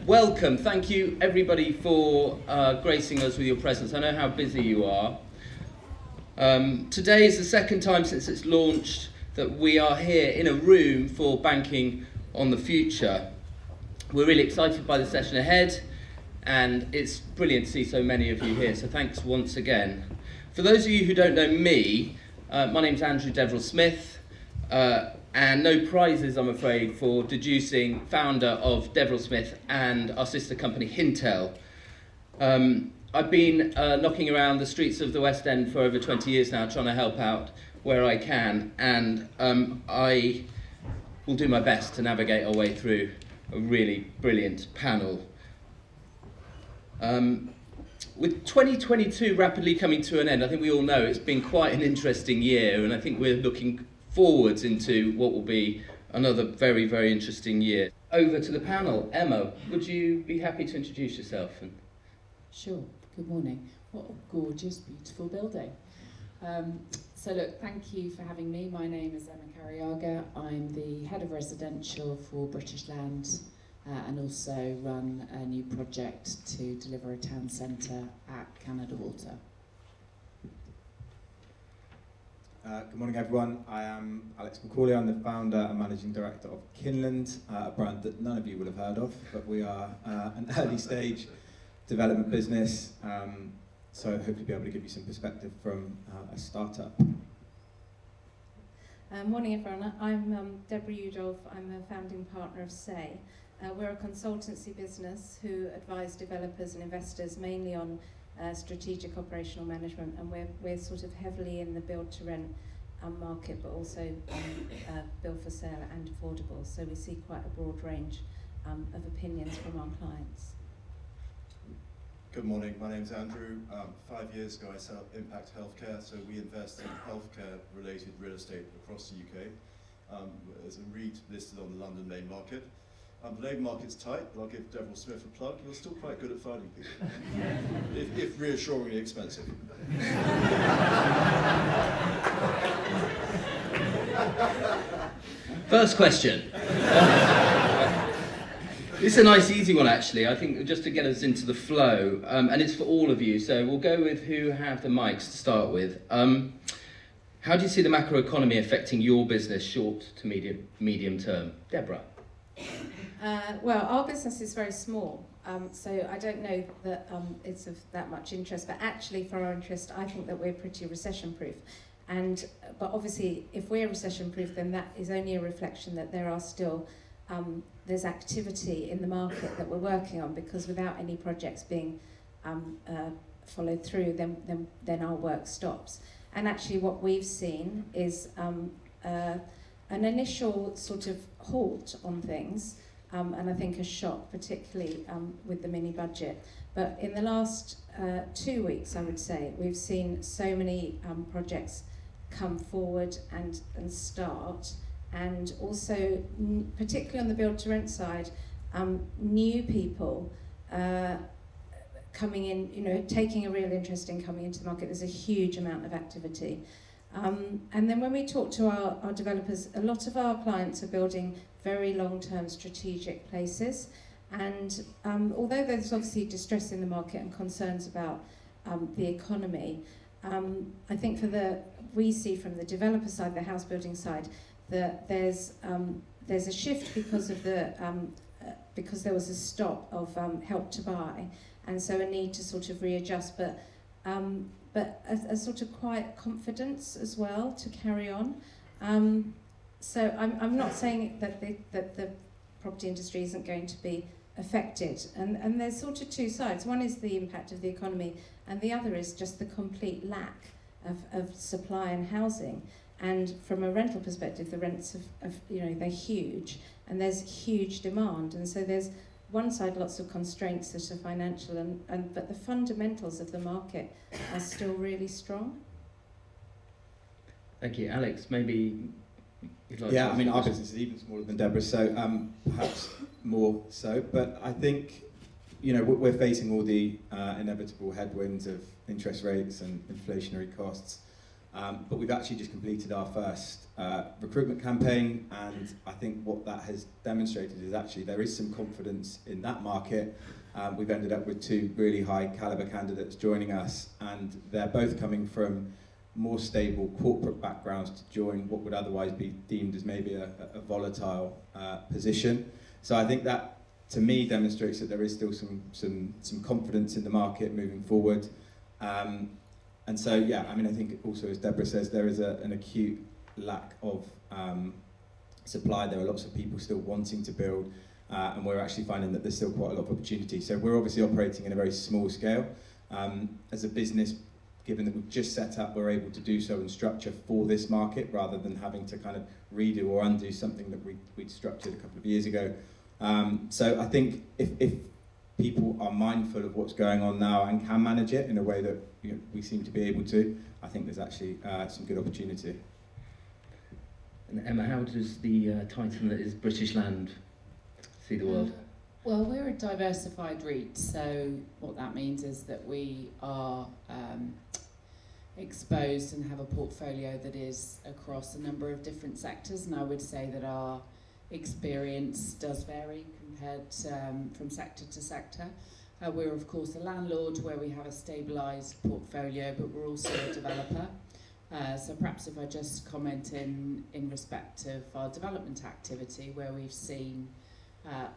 Welcome. Thank you, everybody, for gracing us with your presence. I know how busy you are. Today is the second time since it's launched that we are here in a room for Banking on the Future. We're really excited by the session ahead, and it's brilliant to see so many of you here, so thanks once again. For those of you who don't know me, my name's Andrew Deverell-Smith, and no prizes, I'm afraid, for deducing founder of Deverell-Smith and our sister company Hintel. I've been knocking around the streets of the West End for over 20 years now, trying to help out where I can, and I will do my best to navigate our way through a really brilliant panel. With 2022 rapidly coming to an end, I think we all know it's been quite an interesting year, and I think we're looking forwards into what will be another very, very interesting year. Over to the panel. Emma, would you be happy to introduce yourself? Sure. Good morning. What a gorgeous, beautiful building. So look, thank you for having me. My name is Emma Carriaga. I'm the head of residential for British Land and also run a new project to deliver a town centre at Canada Water. Good morning, everyone. I am Alex McCauley. I'm the founder and managing director of Kinland, a brand that none of you will have heard of, but we are an early stage development business, so hopefully be able to give you some perspective from a startup. Morning, everyone. I'm Deborah Udolph. I'm a founding partner of Say. We're a consultancy business who advise developers and investors mainly on strategic operational management, and we're sort of heavily in the build-to-rent market, but also build for sale and affordable. So we see quite a broad range of opinions from our clients. Good morning, my name's Andrew. 5 years ago I set up Impact Healthcare, so we invest in healthcare-related real estate across the UK. As a REIT listed on the London main market. The labour market's tight, but I'll give Deverell-Smith a plug. You're still quite good at finding people, if reassuringly expensive. First question. It's a nice easy one, actually, I think, just to get us into the flow, and it's for all of you, so we'll go with who have the mics to start with. How do you see the macroeconomy affecting your business short to medium term? Deborah? Well, our business is very small, so I don't know that it's of that much interest, but actually for our interest, I think that we're pretty recession-proof. But obviously, if we're recession-proof, then that is only a reflection that there are still there's activity in the market that we're working on, because without any projects being followed through, then our work stops. And actually what we've seen is an initial sort of halt on things, and I think a shock, particularly with the mini budget. But in the last 2 weeks, I would say, we've seen so many projects come forward and start, and also, particularly on the build-to-rent side, new people coming in, taking a real interest in coming into the market. There's a huge amount of activity. And then when we talk to our developers, a lot of our clients are building very long-term strategic places. And although there's obviously distress in the market and concerns about the economy, I think we see from the developer side, the house building side, that there's a shift because of because there was a stop of Help to Buy, and so a need to sort of readjust, but a sort of quiet confidence as well to carry on. So I'm not saying that the property industry isn't going to be affected, and there's sort of two sides. One is the impact of the economy, and the other is just the complete lack of supply and housing. And from a rental perspective, the rents they're huge, and there's huge demand, and so there's one side lots of constraints that are financial, but the fundamentals of the market are still really strong. Thank you. Alex, maybe you'd like Yeah, to... I mean, our business is even smaller than Deborah's, so perhaps more so. But I think, we're facing all the inevitable headwinds of interest rates and inflationary costs. But we've actually just completed our first recruitment campaign, and I think what that has demonstrated is actually there is some confidence in that market. We've ended up with 2 really high caliber candidates joining us, and they're both coming from more stable corporate backgrounds to join what would otherwise be deemed as maybe a volatile position. So I think that, to me, demonstrates that there is still some confidence in the market moving forward. And so, yeah, I mean, I think also, as Deborah says, there is an acute lack of supply. There are lots of people still wanting to build, and we're actually finding that there's still quite a lot of opportunity. So we're obviously operating in a very small scale. As a business, given that we've just set up, we're able to do so in structure for this market rather than having to kind of redo or undo something that we'd structured a couple of years ago. So I think if people are mindful of what's going on now and can manage it in a way that we seem to be able to, I think there's actually some good opportunity. And Emma, how does the title that is British Land see the world? Well, we're a diversified REIT, so what that means is that we are exposed and have a portfolio that is across a number of different sectors, and I would say that our experience does vary compared from sector to sector. We're of course a landlord where we have a stabilised portfolio, but we're also a developer. So perhaps if I just comment in respect of our development activity, where we've seen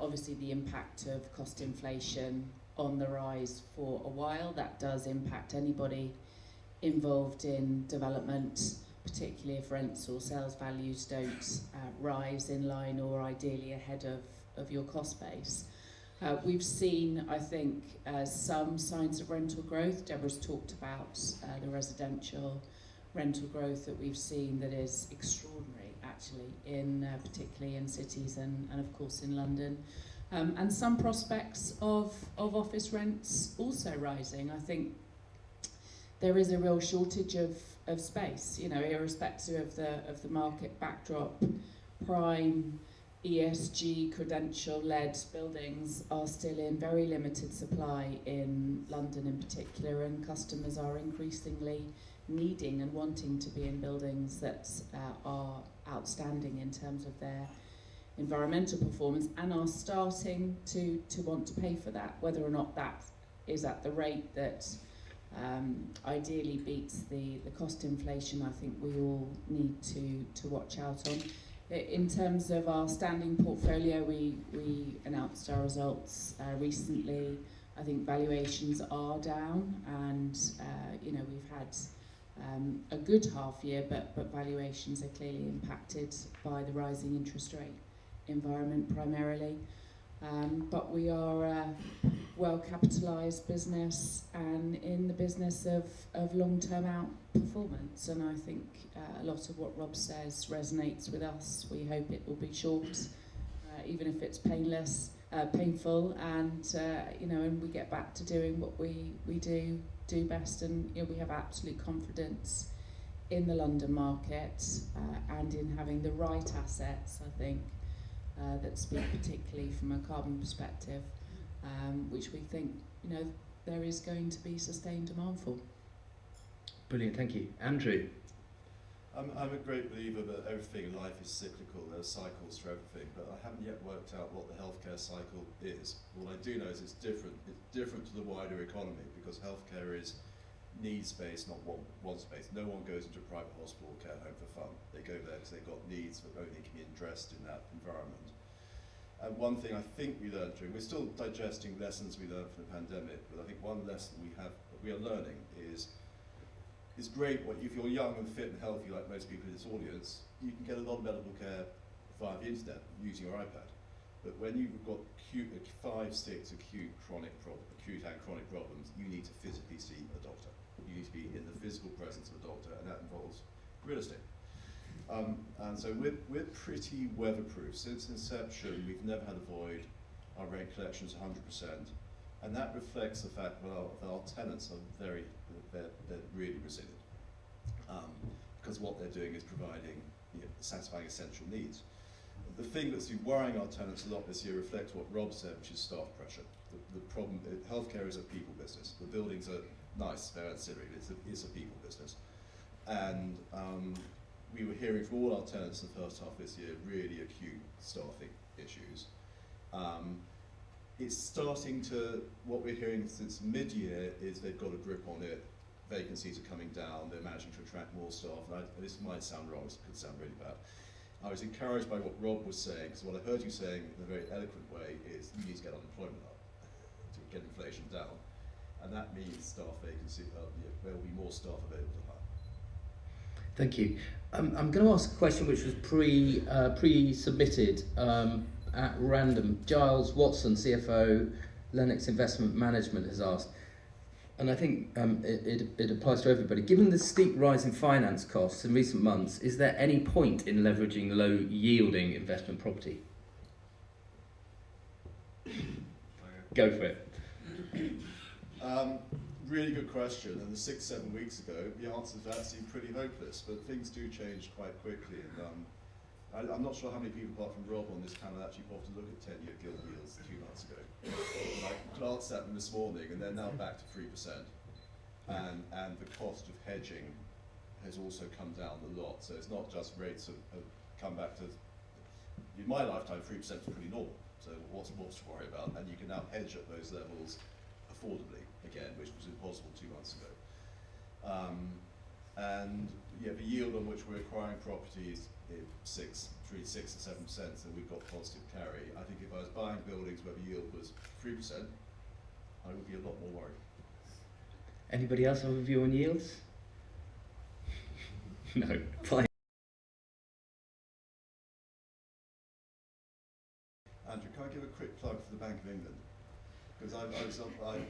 obviously the impact of cost inflation on the rise for a while. That does impact anybody involved in development, particularly if rents or sales values don't rise in line or ideally ahead of your cost base. We've seen, I think, some signs of rental growth. Deborah's talked about the residential rental growth that we've seen that is extraordinary, actually, particularly in cities and of course in London. And some prospects of office rents also rising. I think there is a real shortage of space, irrespective of the market backdrop. Prime ESG credential-led buildings are still in very limited supply in London in particular, and customers are increasingly needing and wanting to be in buildings that are outstanding in terms of their environmental performance and are starting to want to pay for that, whether or not that is at the rate that ideally beats the cost inflation. I think we all need to watch out on. In terms of our standing portfolio, we announced our results recently. I think valuations are down, and we've had a good half year, but valuations are clearly impacted by the rising interest rate environment primarily. But we are a well-capitalised business and in the business of long-term outperformance, and I think a lot of what Rob says resonates with us. We hope it will be short, even if it's painful, and we get back to doing what we do best, and we have absolute confidence in the London market and in having the right assets, I think, that speak particularly from a carbon perspective, which we think there is going to be sustained demand for. Brilliant, thank you. Andrew? I'm a great believer that everything in life is cyclical. There are cycles for everything, but I haven't yet worked out what the healthcare cycle is. What I do know is it's different. It's different to the wider economy because healthcare is needs-based, not wants-based. No one goes into a private hospital or care home for fun. They go there because they've got needs that only can be addressed in that environment. And one thing I think we learned we're still digesting lessons we learned from the pandemic, but I think one lesson we are learning is it's great if you're young and fit and healthy like most people in this audience, you can get a lot of medical care via the internet using your iPad. But when you've got 5, 6 acute and chronic problems, you need to physically see a doctor. You need to be in the physical presence of a doctor, and that involves real estate. And so we're pretty weatherproof. Since inception, we've never had a void. Our rent collection is 100%. And that reflects the fact that our tenants are they're really resilient. Because what they're doing is providing, satisfying essential needs. The thing that's been worrying our tenants a lot this year reflects what Rob said, which is staff pressure. The problem, healthcare is a people business. The buildings are nice, they're ancillary, it's a people business. and we were hearing from all our tenants in the first half of this year really acute staffing issues. It's starting to, what we're hearing since mid-year is they've got a grip on it, vacancies are coming down, they're managing to attract more staff, and this might sound wrong, this could sound really bad. I was encouraged by what Rob was saying, because what I heard you saying in a very eloquent way is you need to get unemployment up to get inflation down, and that means staff vacancy, there will be more staff available to hire. Thank you. I'm going to ask a question which was pre-submitted at random. Giles Watson, CFO, Lennox Investment Management, has asked, and I think it applies to everybody. Given the steep rise in finance costs in recent months, is there any point in leveraging low-yielding investment property? Go for it. Really good question, and 6-7 weeks ago, the answer to that seemed pretty hopeless, but things do change quite quickly, and I'm not sure how many people apart from Rob on this panel actually bothered to look at 10-year gilt yields 2 months ago. And I glanced at them this morning, and they're now back to 3%, and the cost of hedging has also come down a lot, so it's not just rates have come back to, in my lifetime 3% is pretty normal, so what's to worry about, and you can now hedge at those levels affordably again, which was impossible 2 months ago. And yeah, the yield on which we're acquiring properties is 6 or 7%, so we've got positive carry. I think if I was buying buildings where the yield was 3%, I would be a lot more worried. Anybody else have a view on yields? No, fine. Andrew, can I give a quick plug for the Bank of England? Because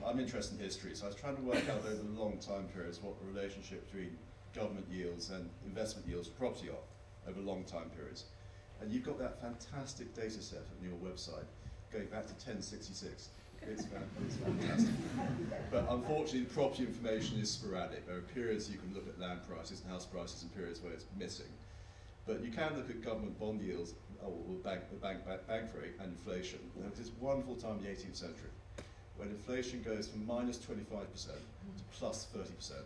I'm interested in history, so I was trying to work out over the long time periods what the relationship between government yields and investment yields for property are over long time periods. And you've got that fantastic data set on your website going back to 1066. It's fantastic. But unfortunately, the property information is sporadic. There are periods you can look at land prices and house prices and periods where it's missing. But you can look at government bond yields, or bank rate and inflation. There was this wonderful time in the 18th century when inflation goes from -25% to +30%.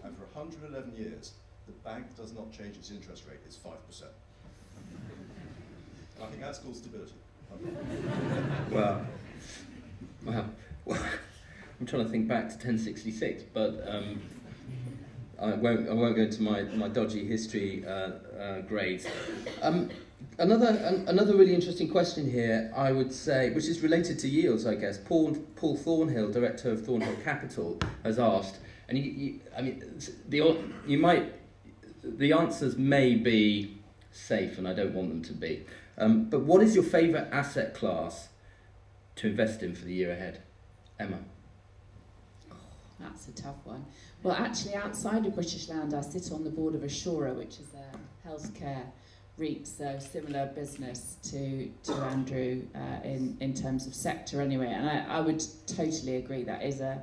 And for 111 years, the bank does not change its interest rate, it's 5%. And I think that's called stability. Well, I'm trying to think back to 1066, but I won't go into my dodgy history grades. Another really interesting question here, I would say, which is related to yields, I guess. Paul Thornhill, director of Thornhill Capital, has asked, and the answers may be safe, and I don't want them to be. But what is your favourite asset class to invest in for the year ahead, Emma? That's a tough one. Well, actually, outside of British Land, I sit on the board of Assura, which is a healthcare REIT, so similar business to Andrew in terms of sector anyway. And I would totally agree that is a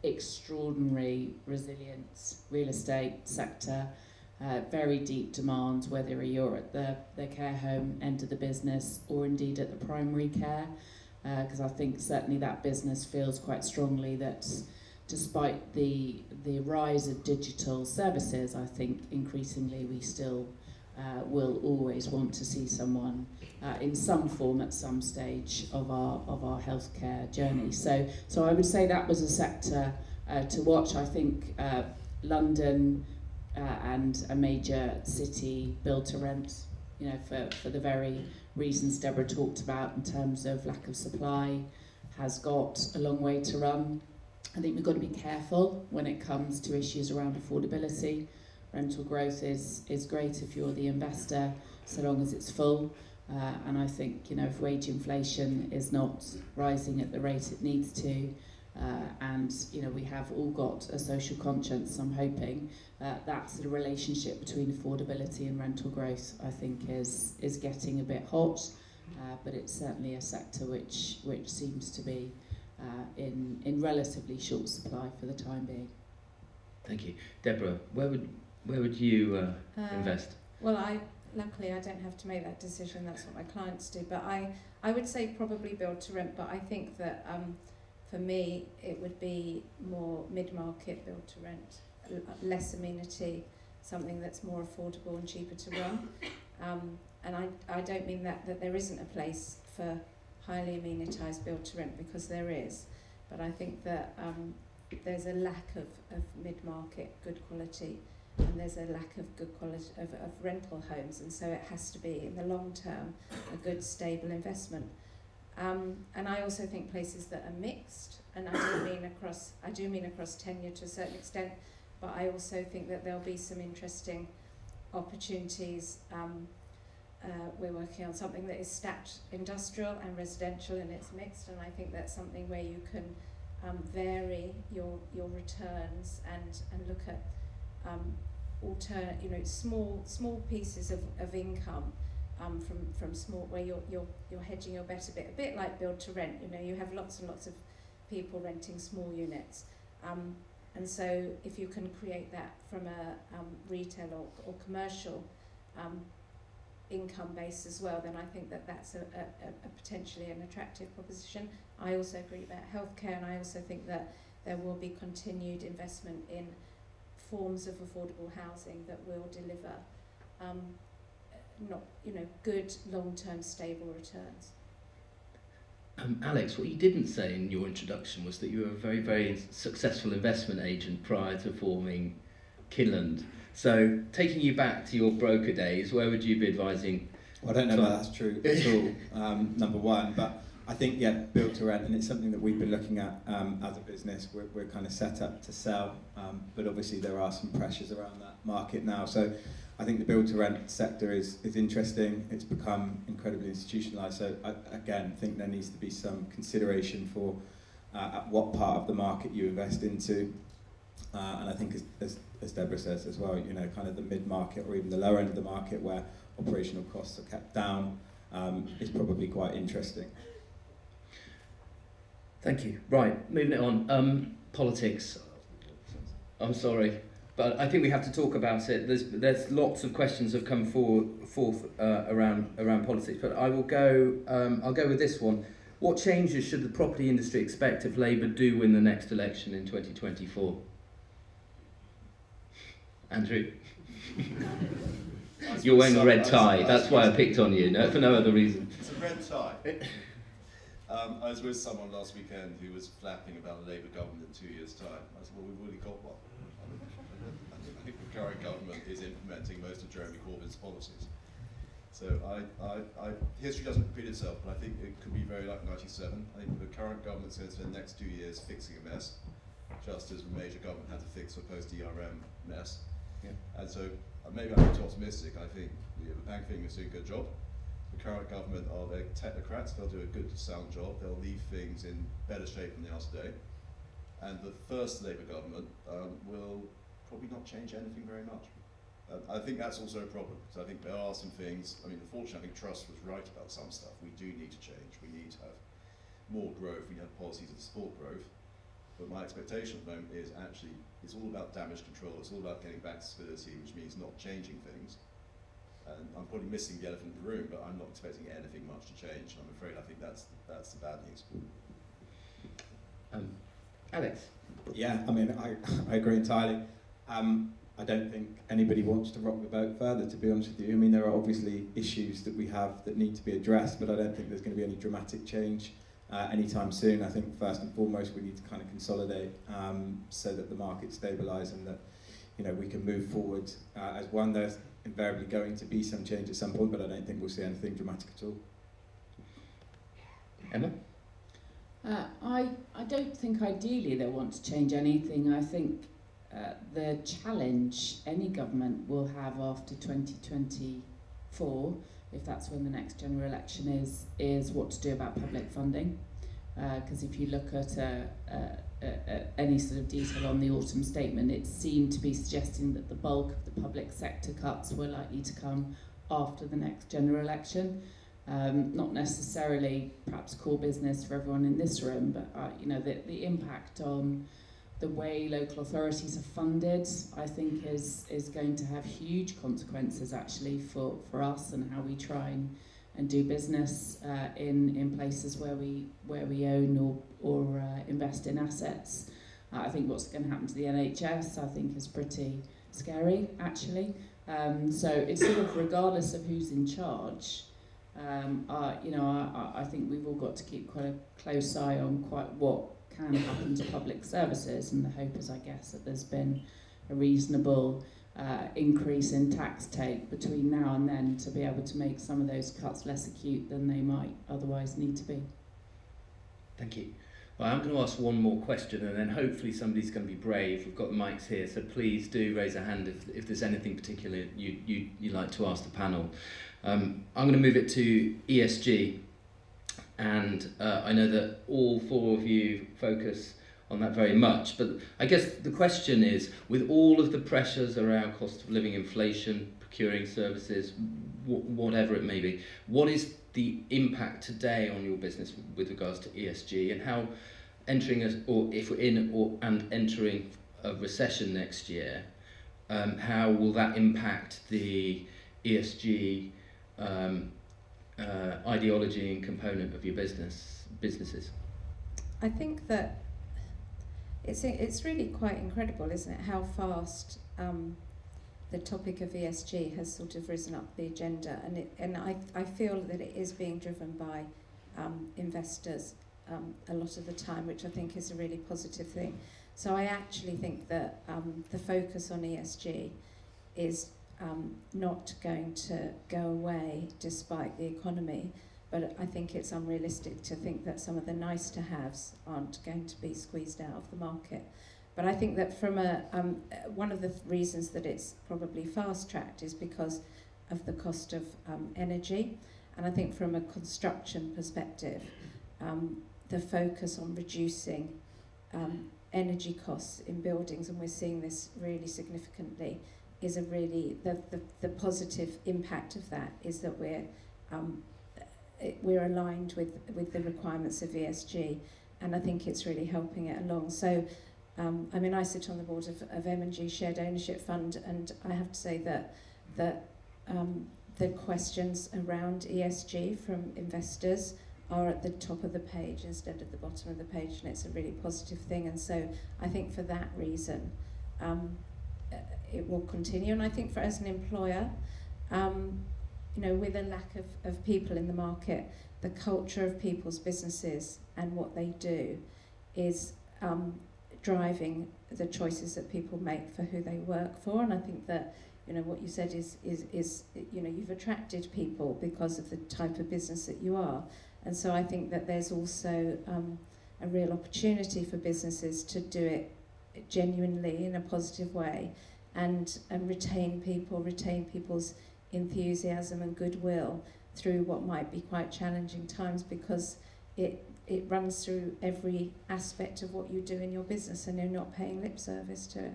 extraordinary resilient real estate sector, very deep demand, whether you're at the care home end of the business or indeed at the primary care, because I think certainly that business feels quite strongly that despite the rise of digital services, I think increasingly we still will always want to see someone in some form at some stage of our healthcare journey. So I would say that was a sector to watch. I think London and a major city build to rent, for the very reasons Deborah talked about in terms of lack of supply, has got a long way to run. I think we've got to be careful when it comes to issues around affordability. Rental growth is great if you're the investor, so long as it's full. And I think, if wage inflation is not rising at the rate it needs to, and, we have all got a social conscience, I'm hoping, that sort of relationship between affordability and rental growth, I think, is getting a bit hot. But it's certainly a sector which seems to be in relatively short supply for the time being. Thank you. Deborah, where would you invest? Well, luckily I don't have to make that decision, that's what my clients do, but I would say probably build to rent, but I think that for me it would be more mid-market build to rent, less amenity, something that's more affordable and cheaper to run. And I don't mean that there isn't a place for highly amenitized build to rent, because there is, but I think that there's a lack of mid-market good quality, and there's a lack of good quality of rental homes, and so it has to be in the long term a good stable investment. And I also think places that are mixed, and I do mean across tenure to a certain extent, but I also think that there'll be some interesting opportunities. We're working on something that is stacked industrial and residential, and it's mixed, and I think that's something where you can vary your returns and look at small pieces of income from small, where you're hedging your bet a bit like build to rent. You have lots and lots of people renting small units, and so if you can create that from a retail or commercial income base as well, then I think that's a potentially an attractive proposition. I also agree about healthcare, and I also think that there will be continued investment in forms of affordable housing that will deliver good long-term stable returns. Alex, what you didn't say in your introduction was that you were a very, very successful investment agent prior to forming Kinland. So, taking you back to your broker days, where would you be advising? Well, I don't know if that's true at all, number one, but I think, build to rent, and it's something that we've been looking at as a business. We're kind of set up to sell, but obviously there are some pressures around that market now. So I think the build to rent sector is interesting. It's become incredibly institutionalised. So I think there needs to be some consideration for at what part of the market you invest into. And I think as Deborah says as well, kind of the mid-market or even the lower end of the market where operational costs are kept down is probably quite interesting. Thank you. Right, moving it on. Politics. I'm sorry, but I think we have to talk about it. There's lots of questions have come forth around politics, but I will go. I'll go with this one. What changes should the property industry expect if Labour do win the next election in 2024? Andrew, you're wearing a red tie. That's why I picked on you, for no other reason. It's a red tie. I was with someone last weekend who was flapping about a Labour government in 2 years' time. I said, well, we've already got one. I think the current government is implementing most of Jeremy Corbyn's policies. So history doesn't repeat itself, but I think it could be very like 97. I think the current government's going to spend the next 2 years fixing a mess, just as the major government had to fix a post-ERM mess. Yeah. And so maybe I'm too optimistic. I think the Bank of England's doing a good job. The current government they're technocrats. They'll do a good, sound job. They'll leave things in better shape than they are today. And the first Labour government will probably not change anything very much. I think that's also a problem. So I think there are some things. I mean, unfortunately, I think Truss was right about some stuff. We do need to change. We need to have more growth. We need to have policies that support growth. But my expectation at the moment is actually it's all about damage control. It's all about getting back to stability, which means not changing things. And I'm probably missing the elephant in the room, but I'm not expecting anything much to change. And I'm afraid I think that's the bad news. Alex? Yeah, I mean, I agree entirely. I don't think anybody wants to rock the boat further, to be honest with you. I mean, there are obviously issues that we have that need to be addressed, but I don't think there's going to be any dramatic change anytime soon. I think first and foremost we need to kind of consolidate so that the market stabilise and that we can move forward as one. There's invariably going to be some change at some point, but I don't think we'll see anything dramatic at all. Emma? I don't think ideally they want to change anything. I think the challenge any government will have after 2024, if that's when the next general election is what to do about public funding. Because if you look at any sort of detail on the autumn statement, it seemed to be suggesting that the bulk of the public sector cuts were likely to come after the next general election. Not necessarily perhaps core business for everyone in this room, but the impact on the way local authorities are funded, I think is going to have huge consequences actually for us and how we try and do business in places where we own or invest in assets. I think what's going to happen to the NHS, I think, is pretty scary, actually. So it's sort of regardless of who's in charge. I think we've all got to keep quite a close eye on quite what can happen to public services, and the hope is, I guess, that there's been a reasonable increase in tax take between now and then to be able to make some of those cuts less acute than they might otherwise need to be. Thank you. Well, I'm going to ask one more question, and then hopefully somebody's going to be brave. We've got the mics here, so please do raise a hand if there's anything particular you'd like to ask the panel. I'm going to move it to ESG, and I know that all four of you focus on that very much, but I guess the question is, with all of the pressures around cost of living, inflation, procuring services, whatever it may be, what is the impact today on your business with regards to ESG, and how entering if we're in and entering a recession next year, how will that impact the ESG ideology and component of your businesses? I think that it's really quite incredible, isn't it, how fast the topic of ESG has sort of risen up the agenda, and I feel that it is being driven by investors a lot of the time, which I think is a really positive thing. So I actually think that the focus on ESG is not going to go away despite the economy, but I think it's unrealistic to think that some of the nice to haves aren't going to be squeezed out of the market. But I think that from one of the reasons that it's probably fast-tracked is because of the cost of energy. And I think from a construction perspective, the focus on reducing energy costs in buildings, and we're seeing this really significantly, is a really, the positive impact of that is that we're aligned with the requirements of ESG, and I think it's really helping it along. So I sit on the board of M&G Shared Ownership Fund, and I have to say that the questions around ESG from investors are at the top of the page instead of the bottom of the page, and it's a really positive thing. And so I think for that reason, it will continue. And I think as an employer, with a lack of people in the market, the culture of people's businesses and what they do is driving the choices that people make for who they work for. And I think that what you said is you've attracted people because of the type of business that you are. And so I think that there's also a real opportunity for businesses to do it genuinely in a positive way, and retain people's enthusiasm and goodwill through what might be quite challenging times, because it runs through every aspect of what you do in your business, and you're not paying lip service to it.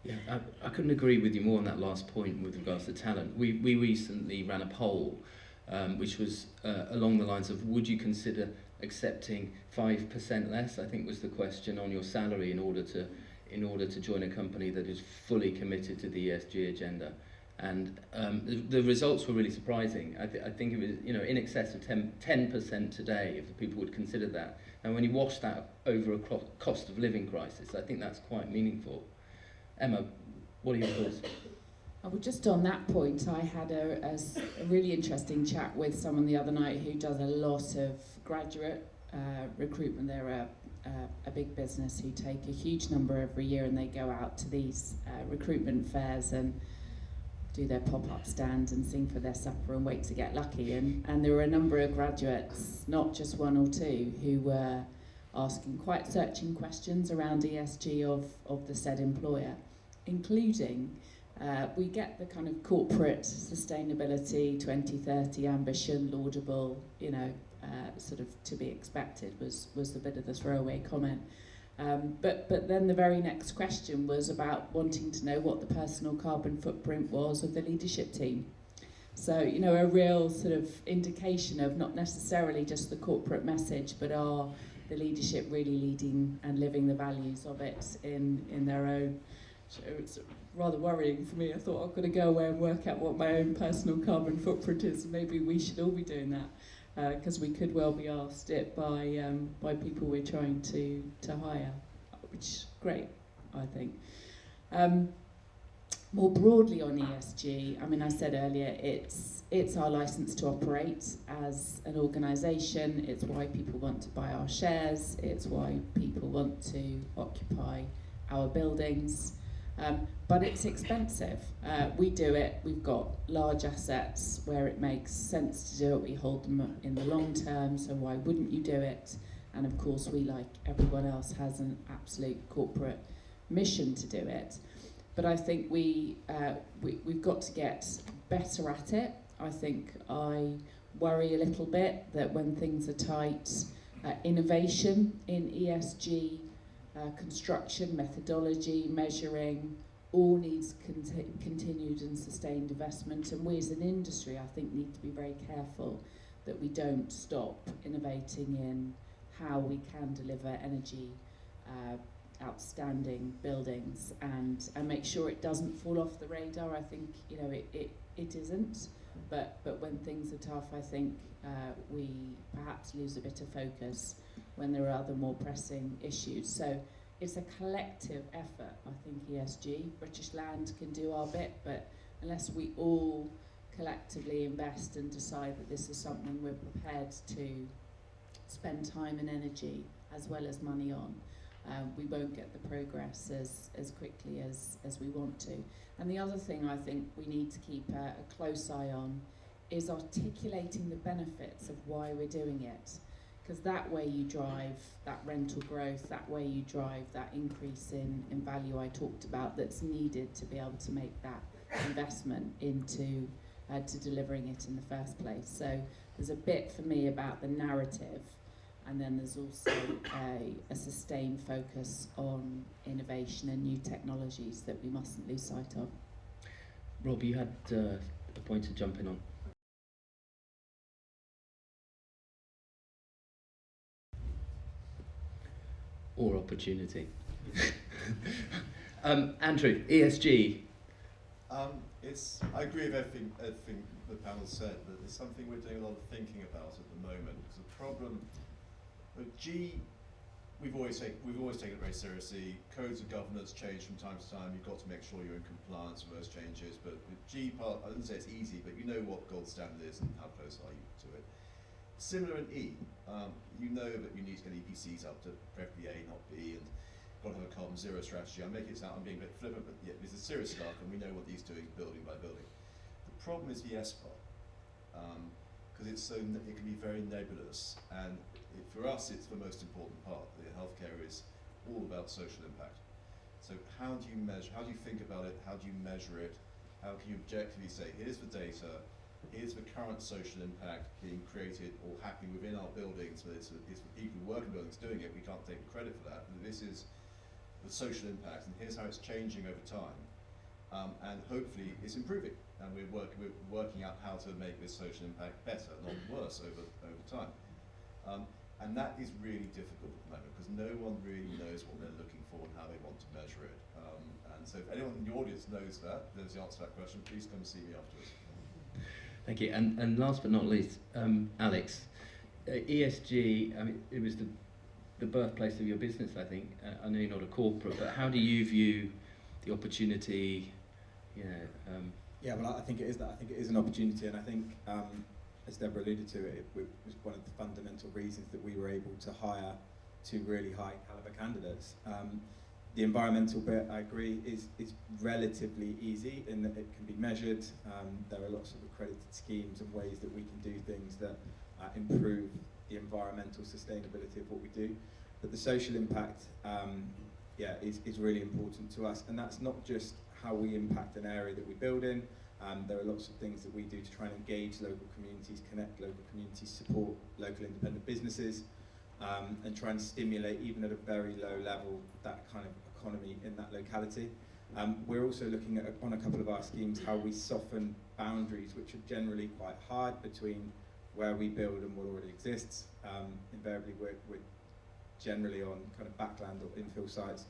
Yeah, I couldn't agree with you more on that last point with regards to talent. We recently ran a poll which was along the lines of, would you consider accepting 5% less, I think was the question, on your salary in order to join a company that is fully committed to the ESG agenda. And the results were really surprising. I think it was in excess of 10% today if the people would consider that. And when you wash that over a cost of living crisis, I think that's quite meaningful. Emma, what are your thoughts? Well, just on that point, I had a really interesting chat with someone the other night who does a lot of graduate recruitment. They're a big business who take a huge number every year, and they go out to these recruitment fairs and do their pop-up stand and sing for their supper and wait to get lucky. And there were a number of graduates, not just one or two, who were asking quite searching questions around ESG of the said employer, including we get the kind of corporate sustainability 2030 ambition, laudable, sort of to be expected was a bit of the throwaway comment. But then the very next question was about wanting to know what the personal carbon footprint was of the leadership team. So, a real sort of indication of not necessarily just the corporate message, but are the leadership really leading and living the values of it in their own. So it's rather worrying for me. I thought I've got to go away and work out what my own personal carbon footprint is. Maybe we should all be doing that, because we could well be asked it by people we're trying to hire, which is great, I think. More broadly on ESG, I mean, I said earlier, it's our license to operate as an organisation. It's why people want to buy our shares. It's why people want to occupy our buildings. But it's expensive. We do it. We've got large assets where it makes sense to do it. We hold them in the long term, so why wouldn't you do it? And of course, we, like everyone else, has an absolute corporate mission to do it. But I think we've got to get better at it. I think I worry a little bit that when things are tight, innovation in ESG, construction, methodology, measuring, all needs continued and sustained investment. And we as an industry, I think, need to be very careful that we don't stop innovating in how we can deliver energy outstanding buildings and make sure it doesn't fall off the radar. I think, you know, it isn't, but when things are tough, I think we perhaps lose a bit of focus when there are other more pressing issues. So it's a collective effort, I think, ESG. British Land can do our bit, but unless we all collectively invest and decide that this is something we're prepared to spend time and energy as well as money on, we won't get the progress as quickly as we want to. And the other thing I think we need to keep a close eye on is articulating the benefits of why we're doing it. Because that way you drive that rental growth, that way you drive that increase in value I talked about that's needed to be able to make that investment into to delivering it in the first place. So there's a bit for me about the narrative, and then there's also a sustained focus on innovation and new technologies that we mustn't lose sight of. Rob, you had a point to jump in on. Or opportunity. Andrew, ESG. I agree with everything the panel said, but it's something we're doing a lot of thinking about at the moment. It's a problem. But G, we've always taken it very seriously. Codes of governance change from time to time. You've got to make sure you're in compliance with those changes. But the G part, I wouldn't say it's easy, but you know what gold standard is and how close are you to it. Similar in E, you know that you need to get EPCs up to preferably A, not B, and got to have a carbon zero strategy. I'm making it sound, I'm being a bit flippant, but yeah, this is serious stuff, and we know what these doing building by building. The problem is the S part, because it can be very nebulous, and for us, it's the most important part. The healthcare is all about social impact. So how do you measure? How do you think about it? How do you measure it? How can you objectively say, here's the data, here's the current social impact being created or happening within our buildings, but it's the people who work in buildings doing it, we can't take credit for that. And this is the social impact, and here's how it's changing over time. And hopefully it's improving, and we're working out how to make this social impact better, not worse over time. And that is really difficult at the moment, because no one really knows what they're looking for and how they want to measure it. And so if anyone in the audience knows that, there's the answer to that question, please come see me afterwards. Thank you. And last but not least, Alex, ESG, I mean, it was the birthplace of your business, I think. I know you're not a corporate, but how do you view the opportunity? Yeah, well, I think it is that. I think it is an opportunity, and I think, as Deborah alluded to, it was one of the fundamental reasons that we were able to hire two really high caliber candidates. The environmental bit, I agree, is relatively easy in that it can be measured. There are lots of accredited schemes and ways that we can do things that improve the environmental sustainability of what we do. But the social impact, is really important to us, and that's not just how we impact an area that we build in. There are lots of things that we do to try and engage local communities, connect local communities, support local independent businesses, and try and stimulate, even at a very low level, that kind of economy in that locality. We're also looking at, on a couple of our schemes, how we soften boundaries, which are generally quite hard, between where we build and what already exists. Invariably, we're generally on kind of backland or infill sites.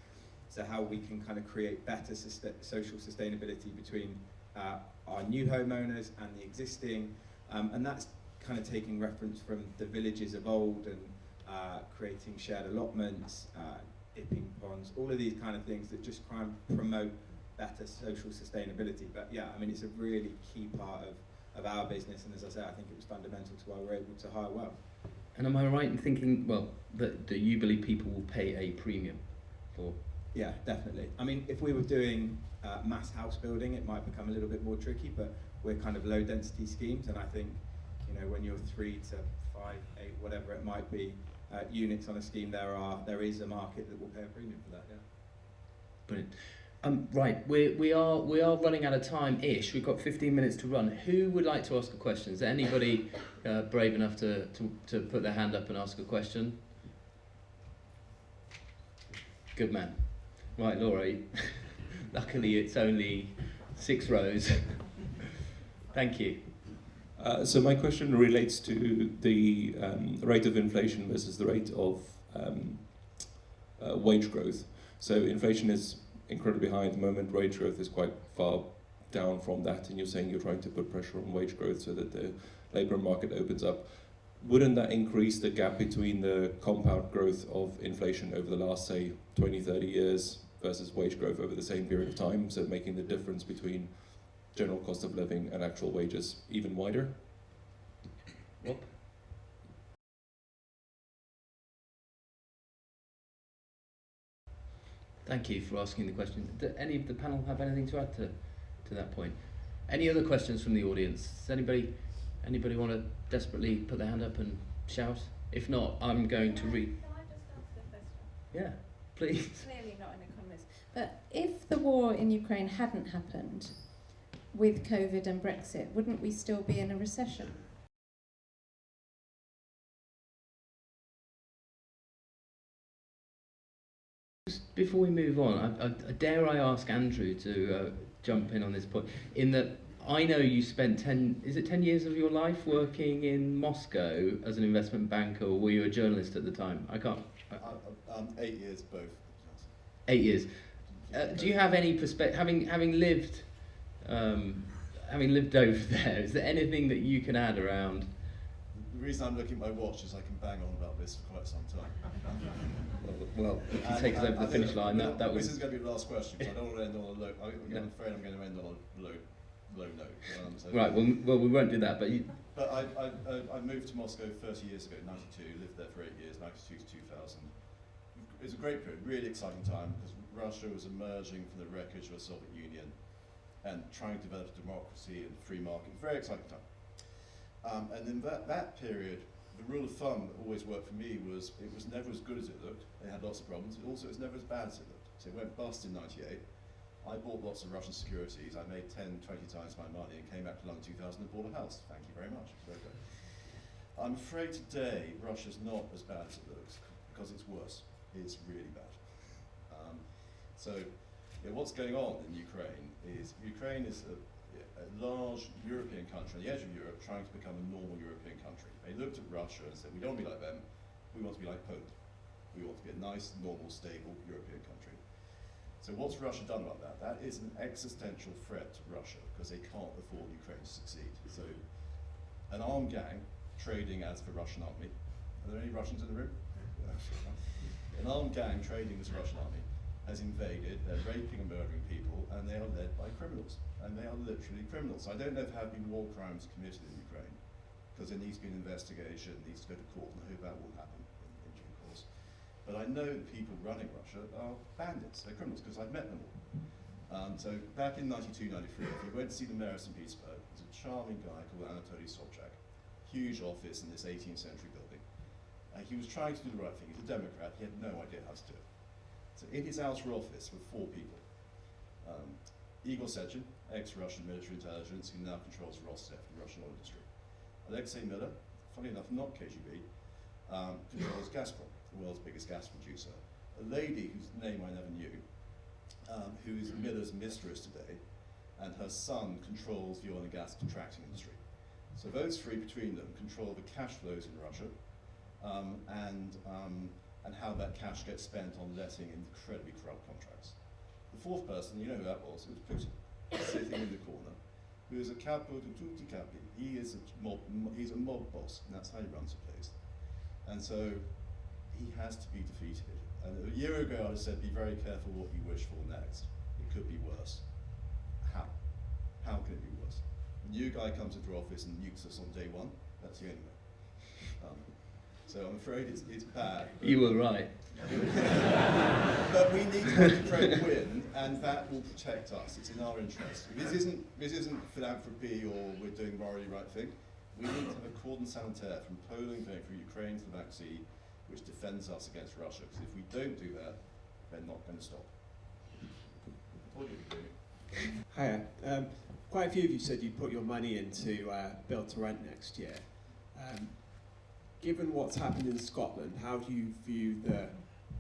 So how we can kind of create better social sustainability between our new homeowners and the existing, and that's kind of taking reference from the villages of old and creating shared allotments, dipping ponds, all of these kind of things that just try and promote better social sustainability. But yeah, I mean, it's a really key part of our business, and as I say, I think it was fundamental to why we're able to hire well. And am I right in thinking, well, that you believe people will pay a premium for? Yeah, definitely. I mean, if we were doing mass house building, it might become a little bit more tricky, but we're kind of low density schemes, and I think, you know, when you're 3 to 5, 8, whatever it might be, units on a scheme, there is a market that will pay a premium for that. Yeah. Brilliant. Right, we are running out of time-ish. We've got 15 minutes to run. Who would like to ask a question? Is there anybody brave enough to put their hand up and ask a question? Good man. Right, Laura. Luckily, it's only 6 rows. Thank you. So my question relates to the rate of inflation versus the rate of wage growth. So inflation is incredibly high at the moment, wage growth is quite far down from that, and you're saying you're trying to put pressure on wage growth so that the labour market opens up. Wouldn't that increase the gap between the compound growth of inflation over the last, say, 20, 30 years versus wage growth over the same period of time, so making the difference between general cost of living and actual wages even wider? Rob? Thank you for asking the question. Do any of the panel have anything to add to that point? Any other questions from the audience? Does anybody want to desperately put their hand up and shout? If not, I'm going to read. Can I just ask a question? Yeah, please. Clearly not an economist. But if the war in Ukraine hadn't happened with COVID and Brexit, wouldn't we still be in a recession? Just before we move on, dare I ask Andrew to jump in on this point, in that I know you spent 10 years of your life working in Moscow as an investment banker, or were you a journalist at the time? I can't... 8 years, both. 8 years. Do you have any perspective, having lived over there, is there anything that you can add around? The reason I'm looking at my watch is I can bang on about this for quite some time. Well, if you take us over the finish line, that would... This is going to be the last question, because I don't want to end on a low... I'm afraid I'm going to end on a low note. So right, well, we won't do that, but you... But I moved to Moscow 30 years ago, 92, lived there for 8 years, 92 to 2000. It was a great period, really exciting time, because Russia was emerging from the wreckage of the Soviet Union and trying to develop a democracy and free market. Very exciting time. And in that period, the rule of thumb that always worked for me was it was never as good as it looked. It had lots of problems, but also it was never as bad as it looked. So it went bust in 98. I bought lots of Russian securities. I made 10, 20 times my money and came back to London 2000 and bought a house. Thank you very much. Very good. I'm afraid today Russia's not as bad as it looks, because it's worse. It's really bad. What's going on in Ukraine is a large European country on the edge of Europe trying to become a normal European country. They looked at Russia and said, we don't want to be like them, we want to be like Poland. We want to be a nice, normal, stable European country. So what's Russia done about that? That is an existential threat to Russia, because they can't afford Ukraine to succeed. So an armed gang trading as the Russian army. Are there any Russians in the room? An armed gang trading as the Russian army has invaded, they're raping and murdering people, and they are led by criminals. And they are literally criminals. So I don't know if there have been war crimes committed in Ukraine, because there needs to be an investigation, it needs to go to court, and I hope that will happen in due course. But I know the people running Russia are bandits, they're criminals, because I've met them all. So back in 92, 93, if you went to see the mayor of St. Petersburg, there's a charming guy called Anatoly Sobchak, huge office in this 18th century building. He was trying to do the right thing. He's a Democrat, he had no idea how to do it. So in his outer office were 4 people. Igor Sechin, ex-Russian military intelligence, who now controls Rosneft, the Russian oil industry. Alexei Miller, funny enough, not KGB, controls Gazprom, the world's biggest gas producer. A lady whose name I never knew, who is Miller's mistress today, and her son controls the oil and gas contracting industry. So those 3 between them control the cash flows in Russia, and how that cash gets spent on letting incredibly corrupt contracts. The 4th person, you know who that was, it was Putin, sitting in the corner, who is a capo di tutti capi. He's a mob boss, and that's how he runs the place. And so he has to be defeated. And a year ago I would have said, be very careful what you wish for next, could be worse. How? How can it be worse? A new guy comes into office and nukes us on day one. That's the only way. So I'm afraid it's bad. You were right. But we need to concentrate win, and that will protect us. It's in our interest. This isn't philanthropy or we're doing morally right thing. We need to have a cordon sanitaire from Poland going through Ukraine to the Black Sea, which defends us against Russia. Because if we don't do that, they're not going to stop. What are you doing? Hiya. Quite a few of you said you'd put your money into build to rent next year. Given what's happened in Scotland, how do you view the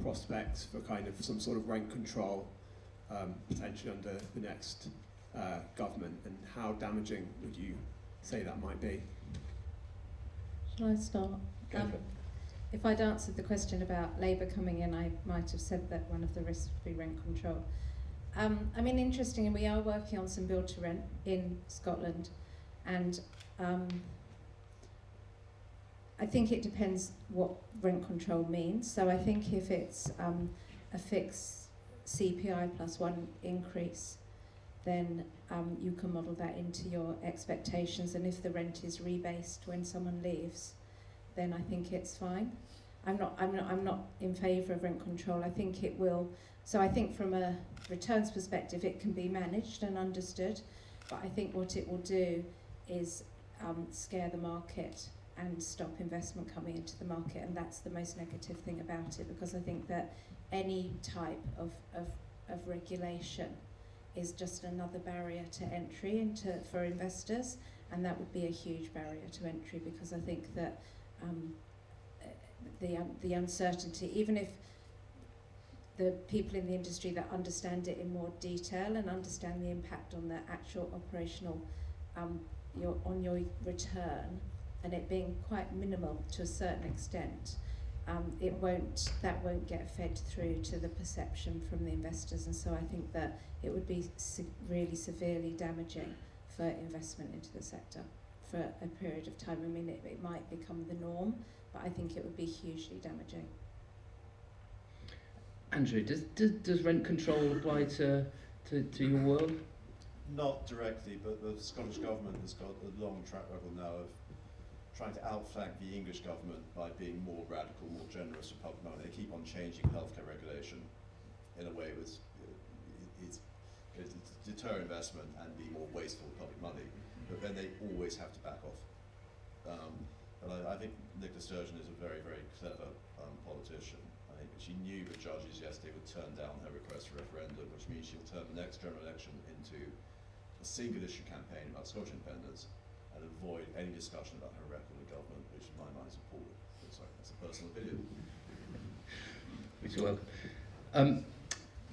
prospects for kind of some sort of rent control potentially under the next government, and how damaging would you say that might be? Shall I start? Go for it. If I'd answered the question about Labour coming in, I might have said that one of the risks would be rent control. I mean, interesting, and we are working on some build to rent in Scotland, and I think it depends what rent control means. So I think if it's a fixed CPI plus 1 increase, then you can model that into your expectations, and if the rent is rebased when someone leaves, then I think it's fine. I'm not in favour of rent control. I think it will. So I think from a returns perspective, it can be managed and understood, but I think what it will do is scare the market and stop investment coming into the market, and that's the most negative thing about it, because I think that any type of regulation is just another barrier to entry for investors, and that would be a huge barrier to entry, because I think that the uncertainty, even if the people in the industry that understand it in more detail and understand the impact on the actual operational on your return, and it being quite minimal to a certain extent, that won't get fed through to the perception from the investors, and so I think that it would be really severely damaging for investment into the sector for a period of time. I mean, it might become the norm, but I think it would be hugely damaging. Andrew, does rent control apply to your world? Not directly, but the Scottish Government has got a long track record now of trying to outflank the English government by being more radical, more generous with public money. They keep on changing healthcare regulation in a way that's to deter investment and be more wasteful with public money, but then they always have to back off. But I think Nicola Sturgeon is a very, very clever politician. I think she knew the judges yesterday would turn down her request for referendum, which means she'll turn the next general election into a single issue campaign about Scottish independence and avoid any discussion about her record with government, which in my mind is appalling. Sorry, that's a personal opinion. Which is welcome.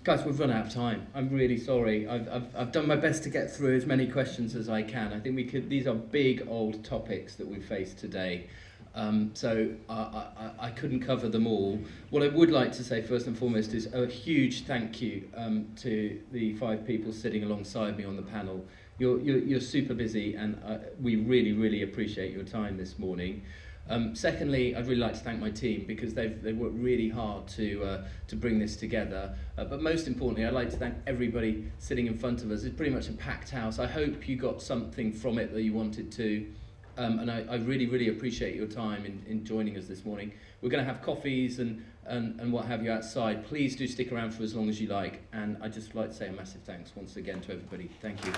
Guys, we've run out of time. I'm really sorry. I've done my best to get through as many questions as I can. I think we could. These are big old topics that we face today, so I couldn't cover them all. What I would like to say first and foremost is a huge thank you to the 5 people sitting alongside me on the panel. You're super busy, and we really, really appreciate your time this morning. Secondly, I'd really like to thank my team, because they've worked really hard to bring this together. But most importantly, I'd like to thank everybody sitting in front of us. It's pretty much a packed house. I hope you got something from it that you wanted to. And I really, really appreciate your time in joining us this morning. We're going to have coffees and what have you outside. Please do stick around for as long as you like. And I'd just like to say a massive thanks once again to everybody. Thank you.